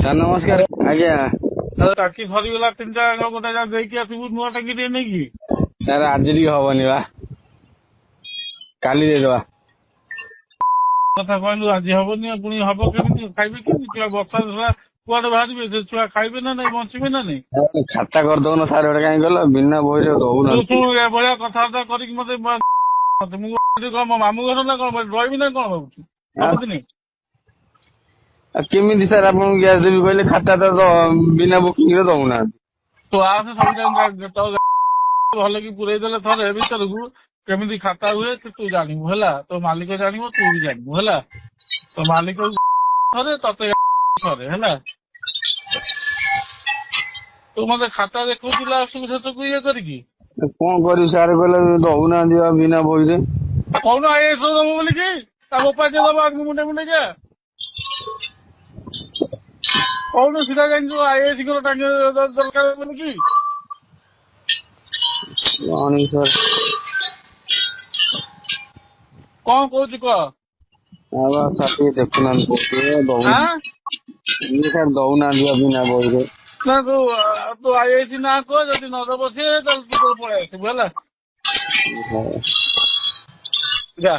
Sir ନମସ୍କାର। ଆଜ୍ଞା ଟାଙ୍କି ସରିଗଲା ତିନିଟା ଯାକ ଗୋଟେ ଯାକ ଦେଇକି ଆସିବୁ ନୂଆ ଟାଙ୍କି ଟିକେ ନେଇକି। ସାର୍ ଆଜି ଟିକେ ହବନି ବା, କାଲି ଦେଇଦବା। କଥା କହିଲୁ ଆଜି ହବନି ଆଉ ପୁଣି ହବ କେମିତି? ଖାଇବେ କେମିତି ଛୁଆ? ବର୍ଷା ଛୁଆ କୁଆଡେ ବାହାରିବେ? ସେ ଛୁଆ ଖାଇବେ ନା ନାଇଁ, ବଞ୍ଚିବେ ନା ନାଇଁ? ଖାତା କରିଦଉନ ସାର୍, ଗୋଟେ କାହିଁ କହିଲ ବିନା ବହିରେ ତୁ ଦଉନାହାନ୍ତି। ଶୁଣୁ ଏଭଳିଆ କଥାବାର୍ତ୍ତା କରିକି ମତେ ମୁଁ କଣ ମୋ ମାମୁଁ ଘର ନା କଣ ରହିବି ନା କଣ ଭାବୁଛୁ ସବୁଦିନେ? ଆଉ କେମିତି ସାର୍ ଆପଣଙ୍କୁ ଗ୍ୟାସ୍ ଦେବି କହିଲେ? ଖାତା ତ ବିନା ବୁକିଂରେ ଦଉନାହାନ୍ତି। ତୁ ଆସେ ସବୁ ଭଲ କି ପୁରେଇ ଦେଲେ ଥରେ ଭିତରକୁ କେମିତି ଖାତା ହୁଏ ତୁ ଜାଣିବୁ ହେଲା। ତୋ ମାଲିକ ଜାଣିବ, ତୁ ବି ଜାଣିବୁ ହେଲା। ତୋ ମାଲିକ ଥରେ ତତେ ଥରେ ହେଲା। ତୁ ମତେ ଖାତା ଦେଖଉଛୁ ଲାଷ୍ଟକୁ ଶେଷକୁ ଇଏ କରିକି। କଣ କରିବି ସାର୍ କହିଲେ ଦଉନାହାନ୍ତି ବା ବିନା ବହିରେ। କହୁନ ଆଇଏସ୍ ଦବ ବୋଲିକି ତା ବୋପା ଯିଏ ଦବ ଆଗକୁ ମୁଣ୍ଡେ ମୁଣ୍ଡେ ଯା କହୁନ ସିଧା ଯାଇକି ଆଇଏସ୍ ଟାଙ୍କି ଦରକାର ବୋଲିକି। ସାର୍ କଣ କହୁଛୁ କହ? ସାର୍ ଟିକେ ଦେଖୁନାହାନ୍ତି ଆଁ ସାର୍ ଦଉନାହାନ୍ତି ବା ବିନା ବହିରେ। ନା ତୁ ଆଇଏସ୍ ନା କହ, ଯଦି ନ ଦବ ସିଏ ତାହେଲେ ତୁ ତୋର ପଳେଇ ଆସିବୁ ହେଲା। ଯା।